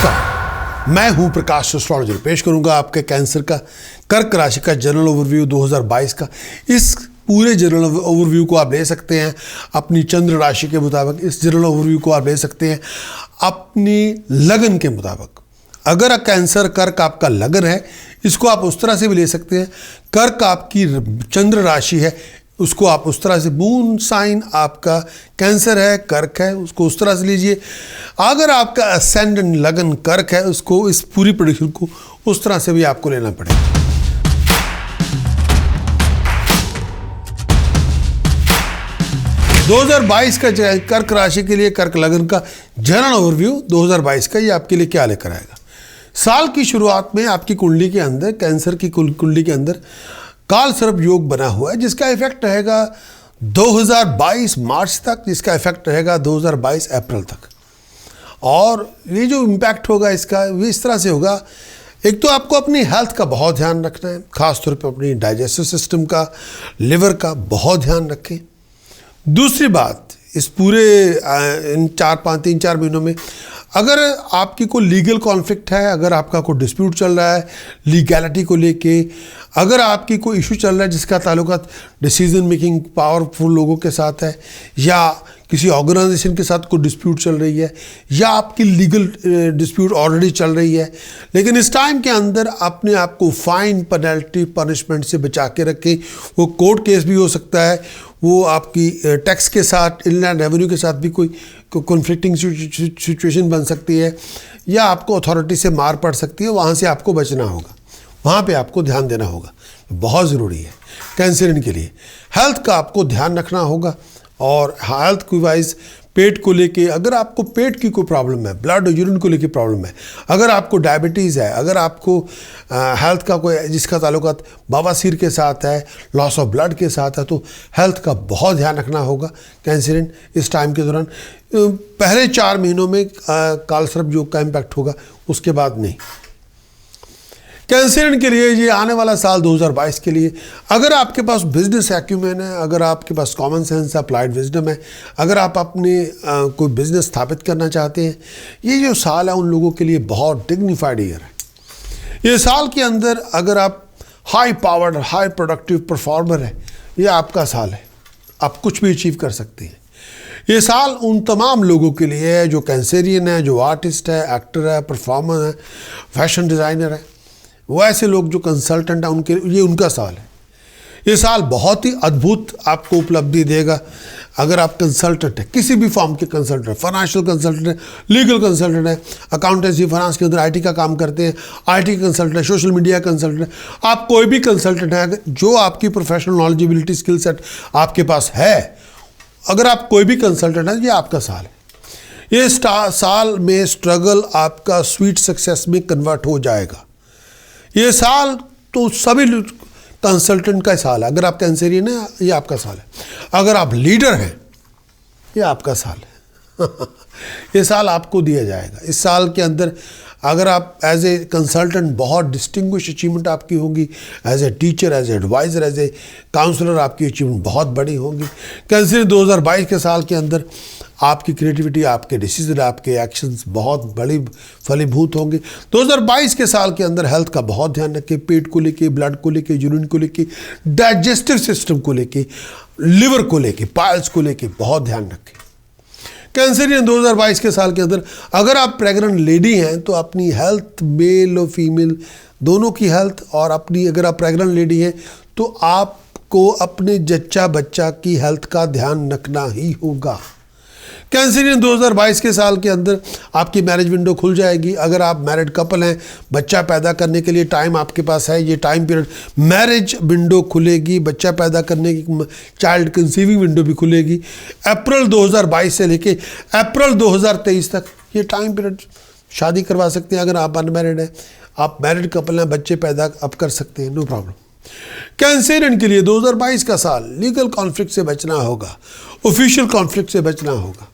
नमस्कार, मैं हूं प्रकाश एस्ट्रोलॉजर। पेश करूंगा आपके कैंसर का कर्क राशि का जनरल ओवरव्यू 2022 का। इस पूरे जनरल ओवरव्यू को आप ले सकते हैं अपनी चंद्र राशि के मुताबिक। इस जनरल ओवरव्यू को आप ले सकते हैं अपनी लगन के मुताबिक। अगर कैंसर कर्क आपका लगन है, इसको आप उस तरह से भी ले सकते हैं। कर्क आपकी चंद्र राशि है, उसको आप उस तरह से, मून साइन आपका कैंसर है, कर्क है, उसको उस तरह से लीजिए। अगर आपका असेंडेंट लगन कर्क है, उसको, इस पूरी प्रेडिक्शन को उस तरह से भी आपको लेना पड़ेगा। दो 2022 का कर्क राशि के लिए, कर्क लगन का जनरल ओवरव्यू 2022 का, ये आपके लिए क्या लेकर आएगा। साल की शुरुआत में आपकी कुंडली के अंदर, कैंसर की कुंडली के अंदर काल सर्प योग बना हुआ है, जिसका इफेक्ट रहेगा 2022 मार्च तक, जिसका इफेक्ट रहेगा 2022 अप्रैल तक। और ये जो इम्पैक्ट होगा इसका, ये इस तरह से होगा। एक तो आपको अपनी हेल्थ का बहुत ध्यान रखना है, खासतौर पर अपनी डाइजेस्टिव सिस्टम का, लिवर का बहुत ध्यान रखें। दूसरी बात, इस पूरे इन 3-4 महीनों में अगर आपकी कोई लीगल कॉन्फ्लिक्ट है, अगर आपका कोई डिस्प्यूट चल रहा है लीगैलिटी को लेके, अगर आपकी कोई इशू चल रहा है जिसका ताल्लुकात डिसीजन मेकिंग पावरफुल लोगों के साथ है, या किसी ऑर्गेनाइजेशन के साथ कोई डिस्प्यूट चल रही है, या आपकी लीगल डिस्प्यूट ऑलरेडी चल रही है, लेकिन इस टाइम के अंदर अपने आप को फाइन, पेनल्टी, पनिशमेंट से बचा के रखें। वो कोर्ट केस भी हो सकता है, वो आपकी टैक्स के साथ, इनलैंड रेवेन्यू के साथ भी कोई कॉन्फ्लिक्टिंग सिचुएशन बन सकती है, या आपको अथॉरिटी से मार पड़ सकती है। वहाँ से आपको बचना होगा, वहाँ पे आपको ध्यान देना होगा, बहुत ज़रूरी है कैंसरियन के लिए। हेल्थ का आपको ध्यान रखना होगा, और हेल्थ की वाइज पेट को लेके, अगर आपको पेट की कोई प्रॉब्लम है, ब्लड और यूरिन को लेके प्रॉब्लम है, अगर आपको डायबिटीज़ है, अगर आपको हेल्थ का कोई जिसका ताल्लुकात बवासीर के साथ है, लॉस ऑफ ब्लड के साथ है, तो हेल्थ का बहुत ध्यान रखना होगा कैंसरियन इस टाइम के दौरान। पहले 4 महीनों में काल सर्प योग का इम्पैक्ट होगा, उसके बाद नहीं। कैंसरियन के लिए ये आने वाला साल 2022 के लिए, अगर आपके पास बिजनेस एक्यूमेन है, अगर आपके पास कॉमन सेंस, अप्लाइड विजडम है, अगर आप अपने कोई बिजनेस स्थापित करना चाहते हैं, ये जो साल है उन लोगों के लिए बहुत डिग्निफाइड ईयर है। ये साल के अंदर अगर आप high powered, high productive performer है, ये आपका साल है, आप कुछ भी अचीव कर सकते हैं। ये साल उन तमाम लोगों के लिए है जो कैंसरियन है, जो आर्टिस्ट है, एक्टर है, परफॉर्मर है, फैशन डिज़ाइनर है, वो ऐसे लोग जो कंसल्टेंट हैं, उनके ये उनका साल है। ये साल बहुत ही अद्भुत आपको उपलब्धि देगा। अगर आप कंसल्टेंट है, किसी भी फॉर्म के कंसल्टेंट है, फाइनेंशियल कंसल्टेंट है, लीगल कंसल्टेंट है, अकाउंटेंसी फाइनेंस के अंदर आईटी का काम करते हैं, आईटी कंसल्टेंट है, सोशल मीडिया कंसल्टेंट है, आप कोई भी कंसल्टेंट है, अगर जो आपकी प्रोफेशनल नॉलेजिबिलिटी स्किल सेट आपके पास है, अगर आप कोई भी कंसल्टेंट है, ये आपका साल है। ये साल में स्ट्रगल आपका स्वीट सक्सेस में कन्वर्ट हो जाएगा। ये साल तो सभी कंसल्टेंट का साल है। अगर आप कैंसरियन है, ये आपका साल है। अगर आप लीडर हैं, ये आपका साल है। ये साल आपको दिया जाएगा। इस साल के अंदर अगर आप एज ए कंसल्टेंट, बहुत डिस्टिंग्विश अचीवमेंट आपकी होगी। As a teacher, as a advisor, as a counsellor आपकी अचीवमेंट बहुत बड़ी होगी। कैंसरियन 2022 के साल के अंदर आपकी क्रिएटिविटी, आपके डिसीजन, आपके एक्शंस बहुत बड़ी फलीभूत होंगे। 2022 के साल के अंदर हेल्थ का बहुत ध्यान रखें, पेट को लेके, ब्लड को लेके, यूरिन को लेके, डाइजेस्टिव सिस्टम को लेके, लिवर को लेके, पाइल्स को लेके बहुत ध्यान रखें। कैंसरियन 2022 के साल के अंदर अगर आप प्रेग्नेंट लेडी हैं तो अपनी हेल्थ, मेल और फीमेल दोनों की हेल्थ, और अपनी अगर आप प्रेग्नेंट लेडी हैं तो आपको अपने जच्चा बच्चा की हेल्थ का ध्यान रखना ही होगा। कैंसरियन 2022 के साल के अंदर आपकी मैरिज विंडो खुल जाएगी। अगर आप मैरिड कपल हैं, बच्चा पैदा करने के लिए टाइम आपके पास है, ये टाइम पीरियड मैरिज विंडो खुलेगी, बच्चा पैदा करने की चाइल्ड कंसीविंग विंडो भी खुलेगी। अप्रैल 2022 से लेके अप्रैल 2023 तक ये टाइम पीरियड शादी करवा सकते हैं। अगर आप अनमैरिड हैं, आप मैरिड कपल हैं, बच्चे पैदा आप कर सकते हैं, नो प्रॉब्लम। कैंसरियन के लिए 2022 का साल लीगल कॉन्फ्लिक्ट से बचना होगा, ऑफिशियल कॉन्फ्लिक्ट से बचना होगा,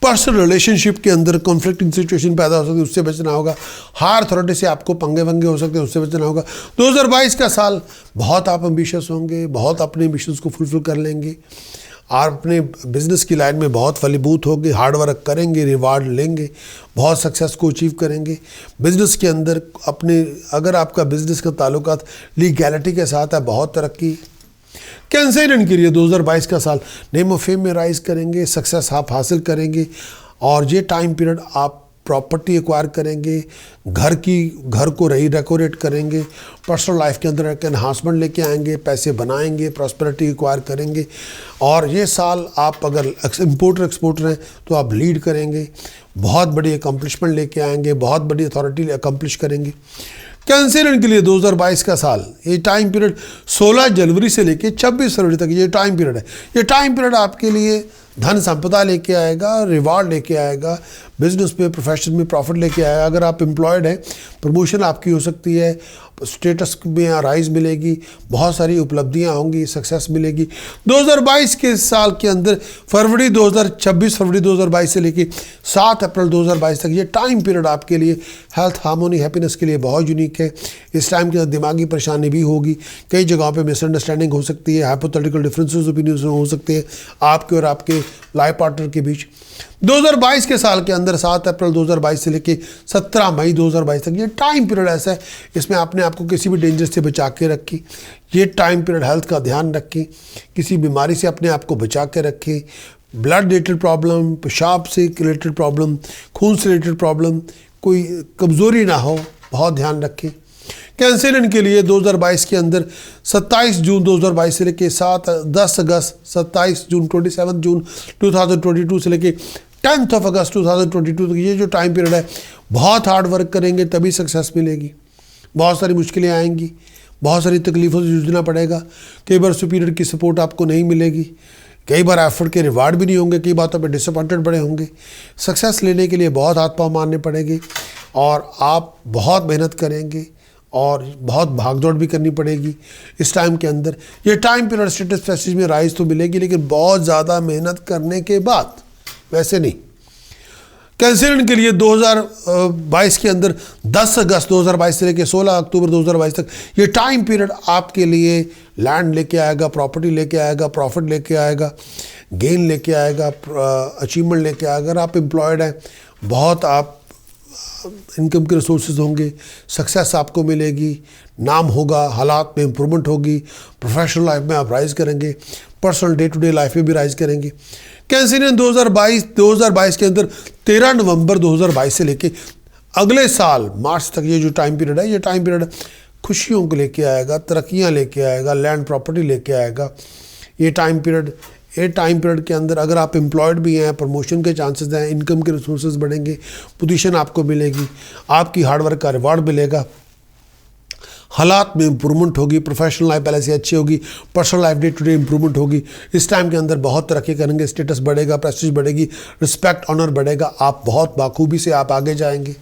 पर्सनल रिलेशनशिप के अंदर कॉन्फ्लिक्टिंग सिचुएशन पैदा हो सकती है, उससे बचना होगा। हायर अथॉरिटी से आपको पंगे वंगे हो सकते हैं, उससे बचना होगा। 2022 का साल बहुत आप एम्बिशियस होंगे, बहुत अपने एम्बिशंस को फुलफिल कर लेंगे। आप अपने बिजनेस की लाइन में बहुत फलीभूत होंगे, हार्ड वर्क करेंगे, रिवार्ड लेंगे, बहुत सक्सेस को अचीव करेंगे। बिजनेस के अंदर अपने, अगर आपका बिजनेस का ताल्लुकात लीगैलिटी के साथ है, बहुत तरक्की। कैंसरियन के लिए 2022 का साल नेम ऑफ फेम में राइज करेंगे, सक्सेस आप हासिल करेंगे और ये टाइम पीरियड आप प्रॉपर्टी एक्वायर करेंगे, घर को डेकोरेट करेंगे, पर्सनल लाइफ के अंदर एक एनहांसमेंट लेके आएंगे, पैसे बनाएंगे, प्रॉस्पेरिटी एक्वायर करेंगे। और ये साल आप अगर इम्पोर्टर एक्सपोर्टर हैं तो आप लीड करेंगे, बहुत बड़ी अकम्पलिशमेंट लेके आएंगे, बहुत बड़ी अथॉरिटी अकम्पलिश करेंगे। कैंसरियन के लिए 2022 का साल, ये टाइम पीरियड 16 जनवरी से लेके 26 फरवरी तक ये टाइम पीरियड है। ये टाइम पीरियड आपके लिए धन संपदा लेके आएगा, रिवार्ड लेके आएगा, बिजनेस में, प्रोफेशन में प्रॉफिट लेके आएगा। अगर आप एम्प्लॉयड हैं, प्रमोशन आपकी हो सकती है, स्टेटस में राइज मिलेगी, बहुत सारी उपलब्धियां होंगी, सक्सेस मिलेगी। 2022 के साल के अंदर फरवरी 2022 से लेके 7 अप्रैल 2022 तक ये टाइम पीरियड आपके लिए हेल्थ, हार्मोनी, हैप्पीनेस के लिए बहुत यूनिक है। इस टाइम के अंदर दिमागी परेशानी भी होगी, कई जगहों पे मिसअंडरस्टैंडिंग हो सकती है, हाइपोथेटिकल डिफरेंसेस ओपिनियंस हो सकते हैं आपके और आपके लाइफ पार्टनर के बीच। 2022 के साल के अंदर 7 अप्रैल 2022 से लेके 17 मई 2022 तक ये टाइम पीरियड ऐसा है, इसमें आपने आपको किसी भी डेंजर से बचा के रखी। ये टाइम पीरियड हेल्थ का ध्यान रखें, किसी बीमारी से अपने आप को बचा के रखें, ब्लड रिलेटेड प्रॉब्लम, पेशाब से रिलेटेड प्रॉब्लम, खून से रिलेटेड प्रॉब्लम, कोई कमज़ोरी ना हो, बहुत ध्यान रखें। कैंसरियन के लिए 2022 के अंदर 27 जून 2022 से लेके 10 अगस्त, 27 जून, 27 जून 2022 से लेके 10 अगस्त 2022 तक ये जो टाइम पीरियड है, बहुत हार्ड वर्क करेंगे तभी सक्सेस मिलेगी। बहुत सारी मुश्किलें आएंगी, बहुत सारी तकलीफ़ों से जूझना पड़ेगा, कई बार सुपीरियर की सपोर्ट आपको नहीं मिलेगी, कई बार एफर्ट के रिवार्ड भी नहीं होंगे, कई बातों पे डिसअपॉइंटेड बड़े होंगे। सक्सेस लेने के लिए बहुत हाथ पाँव मारने पड़ेंगे और आप बहुत मेहनत करेंगे और बहुत भागदौड़ भी करनी पड़ेगी इस टाइम के अंदर। ये टाइम पीरियड स्टेटस प्रेस्टीज में राइज तो मिलेगी, लेकिन बहुत ज़्यादा मेहनत करने के बाद, वैसे नहीं। कैंसरियन के लिए 2022 के अंदर 10 अगस्त 2022 से लेकर 16 अक्टूबर 2022 तक ये टाइम पीरियड आपके लिए लैंड लेके आएगा, प्रॉपर्टी लेके आएगा, प्रॉफिट लेके आएगा, गेन लेके आएगा, अचीवमेंट लेके आएगा। अगर आप एम्प्लॉयड हैं, बहुत आप इनकम के रिसोर्सेज होंगे, सक्सेस आपको मिलेगी, नाम होगा, हालात में इम्प्रूवमेंट होगी, प्रोफेशनल लाइफ में आप राइज करेंगे, personal day to day life में भी राइज करेंगे। कैंसरियन 2022 के अंदर 13 नवंबर 2022 से लेके अगले साल मार्च तक ये जो टाइम पीरियड है, ये टाइम पीरियड खुशियों को लेके आएगा, तरक्कियाँ लेके आएगा, लैंड प्रॉपर्टी लेके आएगा। ये टाइम पीरियड के अंदर अगर आप एम्प्लॉयड भी हैं, प्रमोशन के चांसेस हैं, इनकम के रिसोर्सेज बढ़ेंगे, पोजीशन आपको मिलेगी, आपकी हार्डवर्क का रिवार्ड मिलेगा, हालात में इम्प्रूवमेंट होगी, प्रोफेशनल लाइफ पहले से अच्छी होगी, personal life day to day improvement होगी। इस टाइम के अंदर बहुत तरक्की करेंगे, स्टेटस बढ़ेगा, प्रेस्टीज बढ़ेगी, रिस्पेक्ट, ऑनर बढ़ेगा, आप बहुत बाखूबी से आप आगे जाएंगे।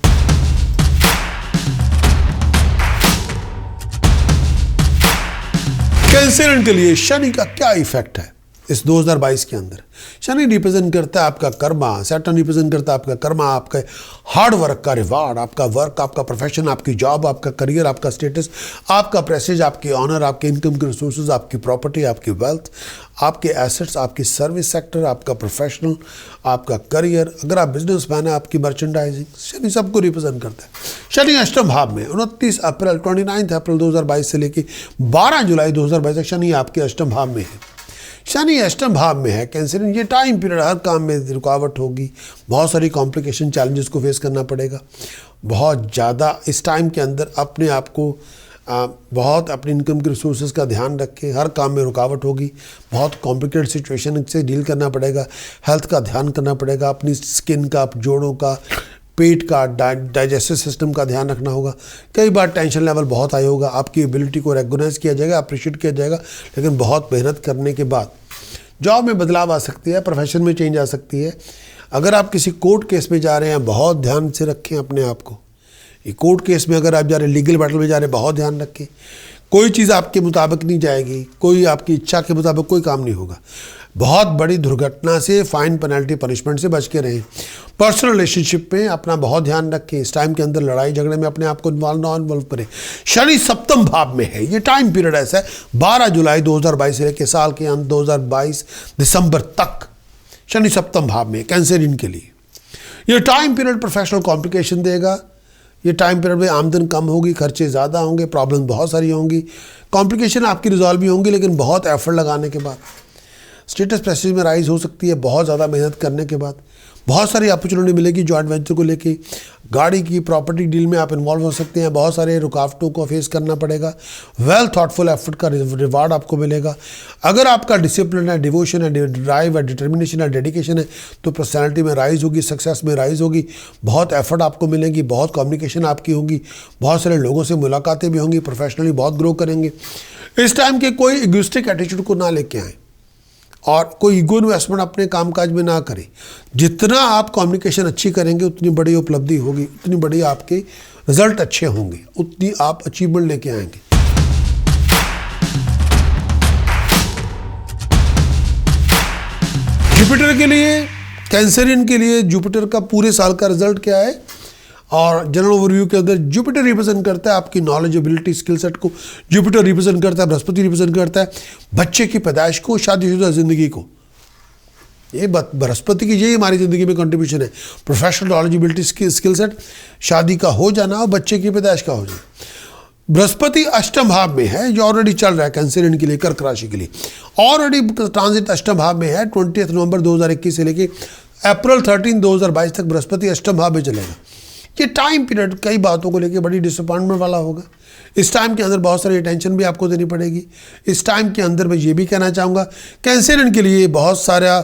कैंसरियन के लिए शनि का क्या इफेक्ट है इस 2022 के अंदर? शनि रिप्रेजेंट करता है आपका कर्मा, सैटर्न रिप्रेजेंट करता है आपका कर्मा, आपका हार्ड वर्क का रिवार्ड, आपका वर्क, आपका प्रोफेशन, आपकी जॉब, आपका करियर, आपका स्टेटस, आपका प्रेस्टीज, आपकी ऑनर, आपके इनकम के रिसोर्सेज, आपकी प्रॉपर्टी, आपकी वेल्थ, आपके एसेट्स, आपकी सर्विस सेक्टर, आपका प्रोफेशनल, आपका करियर। अगर आप बिजनेसमैन हैं, आपकी मर्चेंडाइजिंग, शनि सबको रिप्रेजेंट करता है। शनि अष्टम भाव में 29 अप्रैल 29 अप्रैल 2022 से लेकर 12 जुलाई 2022 तक शनि आपके अष्टम भाव में है। शनि अष्टम भाव में है कैंसरियन, ये टाइम पीरियड हर काम में रुकावट होगी, बहुत सारी कॉम्प्लिकेशन, चैलेंजेस को फेस करना पड़ेगा बहुत ज़्यादा। इस टाइम के अंदर अपने आप को बहुत अपनी इनकम के रिसोर्सेज का ध्यान रखें, हर काम में रुकावट होगी, बहुत कॉम्प्लिकेटेड सिचुएशन से डील करना पड़ेगा, हेल्थ का ध्यान करना पड़ेगा, अपनी स्किन का, जोड़ों का, पेट का, डाइजेस्टिव सिस्टम का ध्यान रखना होगा। कई बार टेंशन लेवल बहुत हाई होगा, आपकी एबिलिटी को रिकॉग्नाइज किया जाएगा, अप्रिशिएट किया जाएगा, लेकिन बहुत मेहनत करने के बाद जॉब में बदलाव आ सकती है, प्रोफेशन में चेंज आ सकती है। अगर आप किसी कोर्ट केस में जा रहे हैं, बहुत ध्यान से रखें अपने आप को। ये कोर्ट केस में अगर आप जा रहे हैं, लीगल बैटल में जा रहे हैं, बहुत ध्यान रखें। कोई चीज़ आपके मुताबिक नहीं जाएगी, कोई आपकी इच्छा के मुताबिक कोई काम नहीं होगा। बहुत बड़ी दुर्घटना से, फाइन, पेनल्टी, पनिशमेंट से बच के रहें। पर्सनल रिलेशनशिप में अपना बहुत ध्यान रखें। इस टाइम के अंदर लड़ाई झगड़े में अपने आप को इन्वॉल्व करें। शनि सप्तम भाव में है। ये टाइम पीरियड ऐसा है 12 जुलाई 2022 से लेकर साल के अंत 2022 दिसंबर तक शनि सप्तम भाव में कैंसरियन के लिए। ये टाइम पीरियड प्रोफेशनल कॉम्प्लिकेशन देगा। ये टाइम पीरियड में आमदन कम होगी, खर्चे ज़्यादा होंगे, प्रॉब्लम बहुत सारी होंगी, कॉम्प्लिकेशन आपकी रिजॉल्व भी होंगी, लेकिन बहुत एफर्ट लगाने के बाद। स्टेटस प्रेस्टीज में राइज हो सकती है बहुत ज़्यादा मेहनत करने के बाद। बहुत सारी अपॉर्चुनिटी मिलेगी जॉइंट वेंचर को लेके। गाड़ी की प्रॉपर्टी डील में आप इन्वॉल्व हो सकते हैं। बहुत सारे रुकावटों को फेस करना पड़ेगा। वेल थॉटफुल एफर्ट का रिवार्ड आपको मिलेगा। अगर आपका डिसिप्लिन है, डिवोशन है, ड्राइव है, डिटर्मिनेशन है, डेडिकेशन है, तो पर्सनैलिटी में राइज होगी, सक्सेस में राइज होगी। बहुत एफर्ट आपको मिलेगी, बहुत कम्युनिकेशन आपकी होगी, बहुत सारे लोगों से मुलाकातें भी होंगी, प्रोफेशनली बहुत ग्रो करेंगे। इस टाइम के कोई इगोइस्टिक एटीट्यूड को ना लेके आएँ और कोई ईगो इन्वेस्टमेंट अपने कामकाज में ना करें। जितना आप कम्युनिकेशन अच्छी करेंगे उतनी बड़ी उपलब्धि होगी, उतनी बड़ी आपके रिजल्ट अच्छे होंगे, उतनी आप अचीवमेंट लेके आएंगे। जुपिटर के लिए, कैंसरियन के लिए जुपिटर का पूरे साल का रिजल्ट क्या है और जनरल ओवरव्यू के अंदर जुपिटर रिप्रेजेंट करता है आपकी नॉलेज, एबिलिटी, स्किल सेट को। जुपिटर रिप्रेजेंट करता है, बृहस्पति रिप्रेजेंट करता है बच्चे की पैदाइश को, शादीशुदा जिंदगी को। ये बृहस्पति की यही हमारी ज़िंदगी में कंट्रीब्यूशन है। Professional knowledge, ability, skill set, शादी का हो जाना और बच्चे की पैदाइश का हो जाना। बृहस्पति अष्टम भाव में है, जो ऑलरेडी चल रहा है कैंसरियन के लिए, कर्क राशि के लिए। ऑलरेडी ट्रांजिट अष्टम भाव में है। 20 नवंबर 2021 से लेकर अप्रैल 13, 2022 तक बृहस्पति अष्टम भाव में चलेगा। ये टाइम पीरियड कई बातों को लेकर बड़ी डिसअपॉइंटमेंट वाला होगा। इस टाइम के अंदर बहुत सारी अटेंशन भी आपको देनी पड़ेगी। इस टाइम के अंदर मैं ये भी कहना चाहूँगा कैंसरियन के लिए बहुत सारा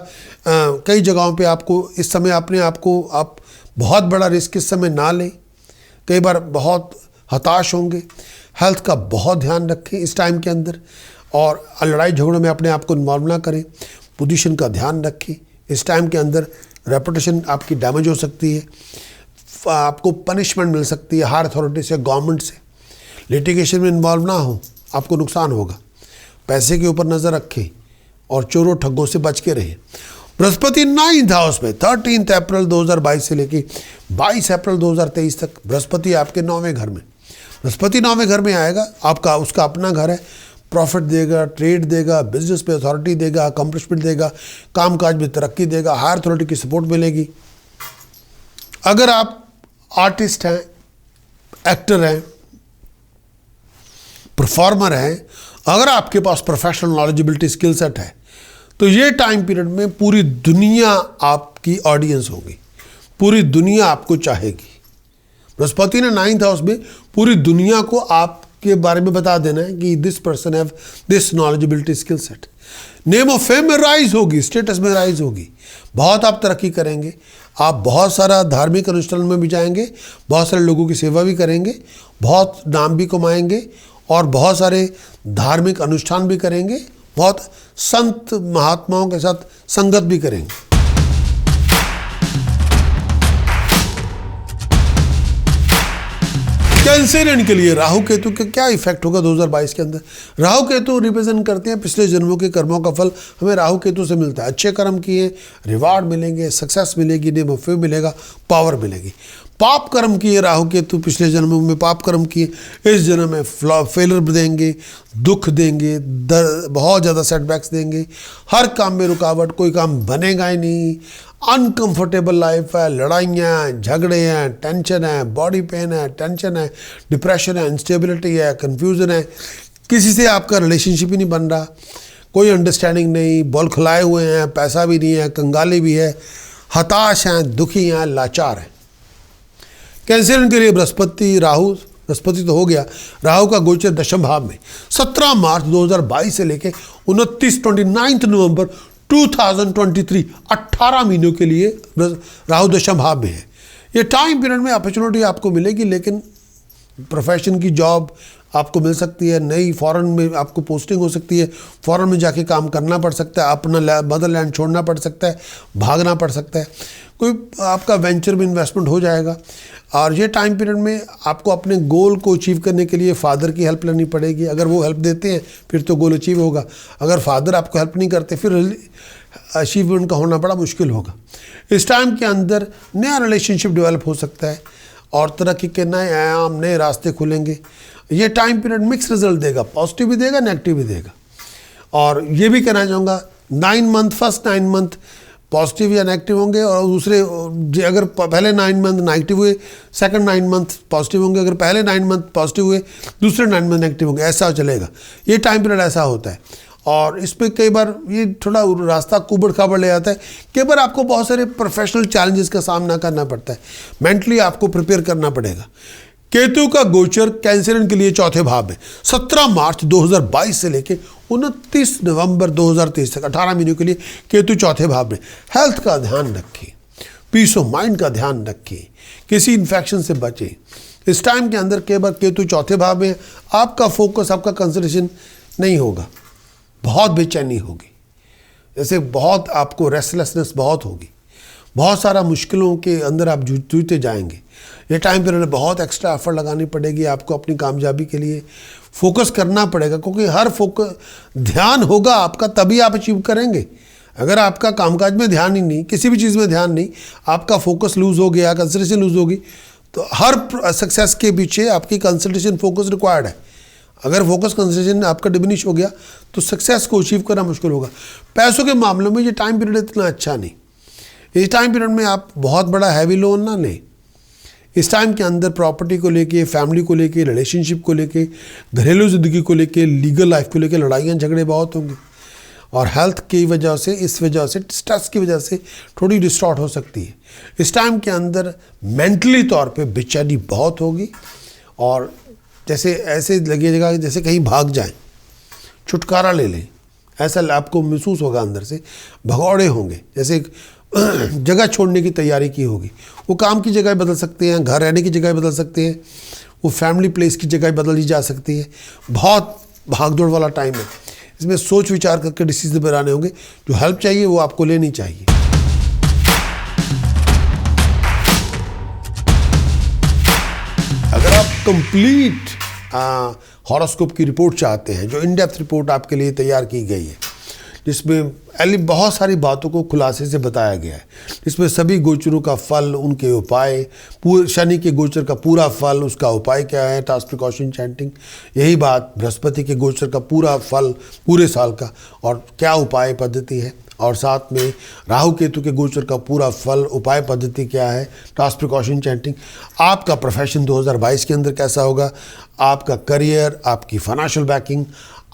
कई जगहों पे आपको इस समय अपने आप को आप बहुत बड़ा रिस्क इस समय ना लें। कई बार बहुत हताश होंगे। हेल्थ का बहुत ध्यान रखें इस टाइम के अंदर और लड़ाई झगड़ों में अपने आप को इन्वॉल्व ना करें। पोजीशन का ध्यान रखें। इस टाइम के अंदर रेपुटेशन आपकी डैमेज हो सकती है, आपको पनिशमेंट मिल सकती है हायर अथॉरिटी से, गवर्नमेंट से। लिटिगेशन में इन्वॉल्व ना हो, आपको नुकसान होगा। पैसे के ऊपर नज़र रखें और चोरों ठग्गों से बच के रहें। बृहस्पति 9th हाउस में 13 अप्रैल 2022 से लेकर 22 अप्रैल 2023 तक बृहस्पति आपके 9वें घर में। बृहस्पति 9वें घर में आएगा, आपका उसका अपना घर है। प्रॉफिट देगा, ट्रेड देगा, बिजनेस पे अथॉरिटी देगा, अकम्पलिशमेंट देगा, कामकाज में तरक्की देगा, हायर अथॉरिटी की सपोर्ट मिलेगी। अगर आप आर्टिस्ट हैं, एक्टर हैं, परफॉर्मर हैं, अगर आपके पास प्रोफेशनल नॉलेजेबिलिटी, स्किल सेट है, तो ये टाइम पीरियड में पूरी दुनिया आपकी ऑडियंस होगी, पूरी दुनिया आपको चाहेगी। बृहस्पति ने 9th हाउस में पूरी दुनिया को आपके बारे में बता देना है कि this person have this knowledgeability, skill set. Name of fame में राइज होगी, स्टेटस में राइज होगी, बहुत आप तरक्की करेंगे। आप बहुत सारा धार्मिक अनुष्ठान में भी जाएंगे, बहुत सारे लोगों की सेवा भी करेंगे, बहुत नाम भी कमाएंगे और बहुत सारे धार्मिक अनुष्ठान भी करेंगे, बहुत संत महात्माओं के साथ संगत भी करेंगे। कैंसरियन के लिए राहु केतु का क्या इफेक्ट होगा 2022 के अंदर। राहु केतु रिप्रेजेंट करते हैं पिछले जन्मों के कर्मों का फल हमें राहु केतु से मिलता है। अच्छे कर्म किए, रिवार्ड मिलेंगे, सक्सेस मिलेगी, नेम ऑफ फेम मिलेगा, पावर मिलेगी। पाप कर्म किए राहु केतु, पिछले जन्मों में पाप कर्म किए, इस जन्म में फेलर देंगे, दुख देंगे, बहुत ज़्यादा सेटबैक्स देंगे, हर काम में रुकावट, कोई काम बनेगा ही नहीं, अनकंफर्टेबल लाइफ है, लड़ाइयाँ हैं, झगड़े हैं, टेंशन है, बॉडी पेन है, टेंशन है, डिप्रेशन है, इंस्टेबिलिटी है, कन्फ्यूज़न है, किसी से आपका रिलेशनशिप ही नहीं बन रहा, कोई अंडरस्टैंडिंग नहीं, बौखलाए हुए हैं, पैसा भी नहीं है, कंगाली भी है, हताश हैं, दुखी हैं, लाचार हैं। कैंसरियन के लिए बृहस्पति, राहु, बृहस्पति तो हो गया, राहु का गोचर दशम भाव में 17 मार्च 2022 से लेके 29 नवंबर 2023 18 महीनों के लिए राहु दशम भाव में है। ये टाइम पीरियड में अपॉर्चुनिटी आपको मिलेगी, लेकिन प्रोफेशन की जॉब आपको मिल सकती है, नई फॉरेन में आपको पोस्टिंग हो सकती है, फॉरेन में जाके काम करना पड़ सकता है, अपना मदरलैंड छोड़ना पड़ सकता है, भागना पड़ सकता है, कोई आपका वेंचर में इन्वेस्टमेंट हो जाएगा। और ये टाइम पीरियड में आपको अपने गोल को अचीव करने के लिए फादर की हेल्प लेनी पड़ेगी। अगर वो हेल्प देते हैं फिर तो गोल अचीव होगा, अगर फादर आपको हेल्प नहीं करते फिर अचीवमेंट का होना बड़ा मुश्किल होगा। इस टाइम के अंदर नया रिलेशनशिप डेवलप हो सकता है और तरक्की के नए आयाम, नए रास्ते खुलेंगे। ये टाइम पीरियड मिक्स रिजल्ट देगा, पॉजिटिव भी देगा, नेगेटिव भी देगा। और ये भी कहना चाहूँगा 9 मंथ, फर्स्ट 9 मंथ पॉजिटिव या नेगेटिव होंगे, और दूसरे अगर पहले 9 मंथ नेगेटिव हुए, सेकंड 9 मंथ पॉजिटिव होंगे। अगर पहले 9 मंथ पॉजिटिव हुए, दूसरे 9 मंथ नेगेटिव होंगे। ऐसा चलेगा, ये टाइम पीरियड ऐसा होता है। और इसमें कई बार ये थोड़ा रास्ता कुबड़ खाबड़ ले आता है। कई बार आपको बहुत सारे प्रोफेशनल चैलेंजेस का सामना करना पड़ता है, मेंटली आपको प्रिपेयर करना पड़ेगा। केतु का गोचर कैंसरियन के लिए चौथे भाव में 17 मार्च 2022 से लेकर 29 नवंबर 2023 तक 18 महीनों के लिए केतु चौथे भाव में। हेल्थ का ध्यान रखें, पीस ऑफ माइंड का ध्यान रखें, किसी इन्फेक्शन से बचें। इस टाइम के अंदर कई बार केतु चौथे भाव में, आपका फोकस, आपका कंसंट्रेशन नहीं होगा, बहुत बेचैनी होगी, जैसे बहुत आपको रेस्टलेसनेस बहुत होगी, बहुत सारा मुश्किलों के अंदर आप जूझते जाएंगे। ये टाइम पीरियड में बहुत एक्स्ट्रा एफर्ट लगानी पड़ेगी आपको, अपनी कामयाबी के लिए फोकस करना पड़ेगा, क्योंकि हर फोकस ध्यान होगा आपका तभी आप अचीव करेंगे। अगर आपका कामकाज में ध्यान ही नहीं, किसी भी चीज़ में ध्यान नहीं, आपका फोकस लूज़ हो गया, कंसंट्रेशन लूज़ होगी, तो हर सक्सेस के पीछे आपकी कंसंट्रेशन फोकस रिक्वायर्ड है। अगर फोकस कंसंट्रेशन आपका डिमिनिश हो गया तो सक्सेस को अचीव करना मुश्किल होगा। पैसों के मामलों में ये टाइम पीरियड इतना अच्छा नहीं। इस टाइम पीरियड में आप बहुत बड़ा हैवी लोन ना लें। इस टाइम के अंदर प्रॉपर्टी को लेके, फैमिली को लेके, रिलेशनशिप को लेके, घरेलू ज़िंदगी को लेके, लीगल लाइफ को लेके लड़ाइयाँ झगड़े बहुत होंगे। और हेल्थ की वजह से, इस वजह से, स्ट्रेस की वजह से थोड़ी डिस्टॉर्ट हो सकती है। इस टाइम के अंदर मेंटली तौर पे बेचैनी बहुत होगी और जैसे ऐसे लगेगा जैसे कहीं भाग जाएं, छुटकारा ले लें, ऐसा आपको महसूस होगा। अंदर से भगौड़े होंगे, जैसे जगह छोड़ने की तैयारी की होगी। वो काम की जगह बदल सकते हैं, घर रहने की जगह बदल सकते हैं, वो फैमिली प्लेस की जगह बदली जा सकती है। बहुत भागदौड़ वाला टाइम है, इसमें सोच विचार करके डिसीजन बनाने होंगे। जो हेल्प चाहिए वो आपको लेनी चाहिए। अगर आप कंप्लीट हॉरोस्कोप की रिपोर्ट चाहते हैं, जो इन डेप्थ रिपोर्ट आपके लिए तैयार की गई है, जिसमें बहुत सारी बातों को खुलासे से बताया गया है, जिसमें सभी गोचरों का फल, उनके उपाय, शनि के गोचर का पूरा फल, उसका उपाय क्या है, टास्क प्रिकॉशन चैंटिंग, यही बात बृहस्पति के गोचर का पूरा फल पूरे साल का और क्या उपाय पद्धति है, और साथ में राहु केतु के गोचर का पूरा फल, उपाय पद्धति क्या है, टास्क प्रिकॉशन चैंटिंग, आपका प्रोफेशन 2022 के अंदर कैसा होगा, आपका करियर, आपकी फाइनेंशियल बैकिंग,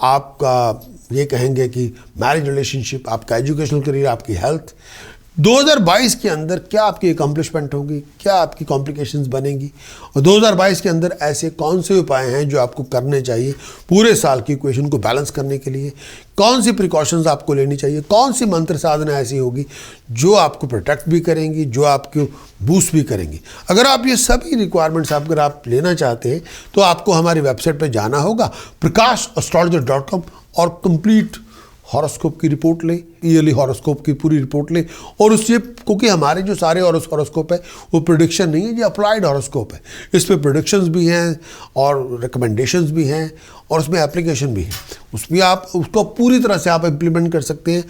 आपका ये कहेंगे कि मैरिज रिलेशनशिप, आपका एजुकेशनल करियर, आपकी हेल्थ, 2022 के अंदर क्या आपकी अकम्पलिशमेंट होगी, क्या आपकी कॉम्प्लिकेशंस बनेगी, और 2022 के अंदर ऐसे कौन से उपाय हैं जो आपको करने चाहिए पूरे साल की इक्वेशन को बैलेंस करने के लिए, कौन सी प्रिकॉशंस आपको लेनी चाहिए, कौन सी मंत्र साधना ऐसी होगी जो आपको प्रोटेक्ट भी करेंगी, जो आपको बूस्ट भी करेंगी। अगर आप ये सभी रिक्वायरमेंट्स अगर आप लेना चाहते हैं तो आपको हमारी वेबसाइट पर जाना होगा prakash.astrologer.com और कंप्लीट हॉरोस्कोप की रिपोर्ट लें, ईयरली हॉरोस्कोप की पूरी रिपोर्ट लें। और उससे, क्योंकि हमारे जो सारे हॉरोस्कोप है वो प्रेडिक्शन नहीं है, ये अप्लाइड हॉरोस्कोप है। इसमें प्रेडिक्शंस भी हैं और रिकमेंडेशंस भी हैं और उसमें एप्लीकेशन भी है। उसमें आप उसको पूरी तरह से आप इम्प्लीमेंट कर सकते हैं।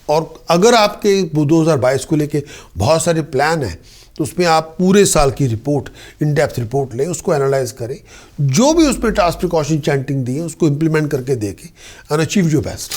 और अगर आपके 2022 को लेके बहुत सारे प्लान हैं तो उसमें आप पूरे साल की रिपोर्ट, इन डेप्थ रिपोर्ट लें, उसको एनालाइज करें, जो भी उसमें टास्क प्रिकॉशन चैंटिंग दी है उसको इम्प्लीमेंट करके देखें एंड अचीव योर बेस्ट।